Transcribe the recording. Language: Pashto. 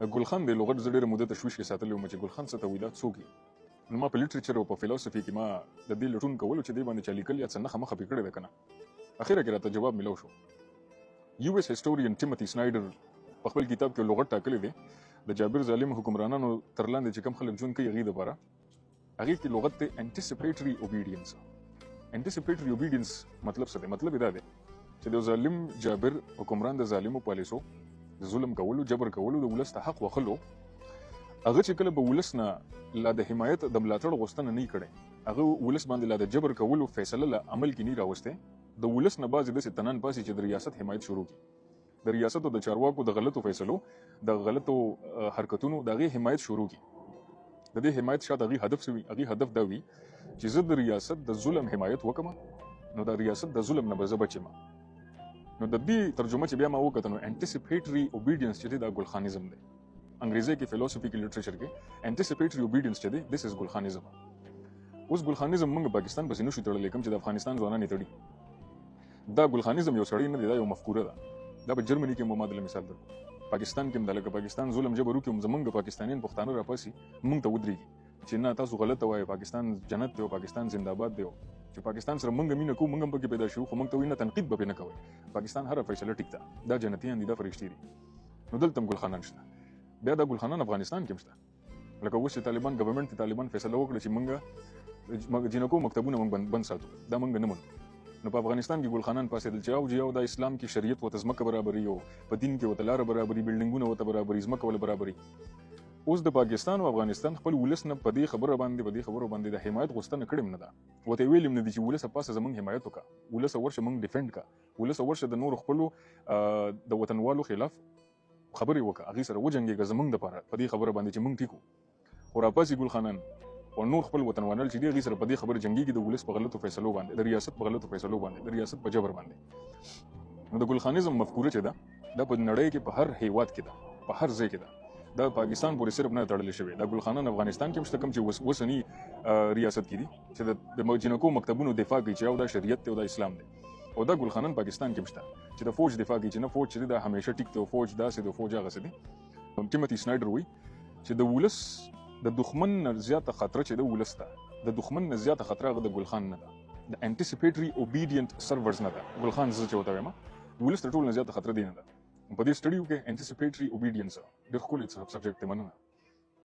ګل خان د لغت زړه ډېره موده تشویش کې ساتلی وم چې ګل خان څه ته وایي دا څوک دی. نو ما په لیټریچر او په فلسفي کې ما د دې لټون کولو چې دې باندې چا لیکل یا څه نښه مخه پرې کړې ده که نه. اخره کې راته جواب میلاو شو. یو ایس هسټورین ټیموتي سنایډر په خپل کتاب کې لغت ټاکلی دی د جابر ظالم حکمرانانو تر لاندې چې کوم خلک ژوند کوي هغې دپاره هغې کې لغت دی انټیسپیټري اوبیډینس. انټیسپیټري اوبیډینس مطلب څه دی؟ مطلب یې دا دی چې د ظالم جابر حکمران د ظالمو پالیسو د ظلم کولو جبر کولو د ولس ته حق وخلو هغه چې کله به ولس نه لا د حمایت د ملاتړ غوښتنه نه کړي هغه ولس باندې لا د جبر کولو فیصله له عمل کې نه راوسته د ولس نه بعضې داسې تنان پاسي چې د ریاست حمایت شروع کړي د ریاست او د چارواکو د غلطو فیصلو د غلطو حرکتونو د هغې حمایت شروع کړي. د دې حمایت شاته هغې هدف څه وي؟ هغې هدف دا وي چې زه د ریاست د ظلم حمایت وکړم نو د ریاست د ظلم نه به زه بچم. نو د دې ترجمه چې بیا ما وکړه نو انټیسپیټري اوبیډینس چې دی دا ګل خانیزم دی. انګریزي کې فلسفي کې لیټریچر کې انټیسپیټري اوبیډینس چې دی دیس از ګل خانیزم. اوس ګل خانیزم موږ پاکستان پسې نشو تړلی کوم چې د افغانستان ځوانان یې تړي. دا ګل خانیزم یو سړی نه دی دا یو مفکوره ده. دا په جرمني کې ما د مثال درکړو. پاکستان کې هم دا لکه پاکستان ظلم جبر وکړي زمونږ پاکستانیان پښتانه راپاسي موږ ته ودرېږي چې نه تاسو غلطه وایئ پاکستان جنت دی او پاکستان زنده‌باد دی چې پاکستان سره موږ مینه کوو موږ هم پکې پیدا شو خو موږ ته وایي نه تنقید به پرې نه کوئ پاکستان هره فیصله ټیک ده دا جنتیان دي دا فرشتې دي. نو دلته هم ګل خانان شته. بیا دا ګل خانان افغانستان کې هم شته. لکه اوس چې طالبان ګورنمنټ د طالبان فیصله وکړه چې موږ جنکو مکتبونه موږ بند ساتو دا موږ نه منو. نو په افغانستان کې ګل خانان پاسېدل چې او د اسلام کې شریعت ورته ځمکه برابري او په دین کې ورته لاره برابري بلډینګونه ورته برابري ځمکه ورته برابري. اوس د پاکستان او افغانستان خپل ولس نه په دې خبرو باندې د حمایت غوښتنه کړې نه ده ورته ویل نه دي چې ولس پاسه زمونږ حمایت وکړه ولس ورشه موږ ډیفند کړه ولس ورشه د نور خپلو د وطنوالو خلاف خبرې وکړه هغې سره وجنګېږه زمونږ دپاره په دې خبره باندې چې موږ ټیکو. خو راپاسي ګل خانان او نور خپل وطنوال چې دي هغې سره په دې خبره جنګېږي د ولس په غلطو فیصلو باندې د ریاست په غلطو فیصلو باندې د ریاست په جبر باندې. نو د ګل خانیزم مفکوره چې ده دا په نړۍ کې په هر هیواد کې ده په هر ځای کې ده. دا پاکستان پورې صرف نه تړلی شوی دا ګل خانان افغانستان کې هم شته کوم چې اوسني ریاست کې دي چې د جنکو مکتبونو دفاع کوي چې او دا شریعت دی او دا اسلام دی او دا ګل خانان پاکستان کې هم شته چې د فوج دفاع کوي چې نه فوج چې دا همیشه ټیک دی او فوج داسې دی فوج هغسې دی. ټیموتي سنایډر وایي چې د ولس د دښمن نه زیاته خطره چې د ولس ده د دښمن نه زیاته خطره هغه د ګل خان نه ده د انټیسپیټري اوبیډینټ سرورز نه ده. ګل خان زه چې ورته وایم ولس تر ټولو نه زیاته خطره دی نه ده. په دې سټډیو کې انټیسپیټري اوبیډینس ډېر ښکلی سبجیکټ دی. مننه.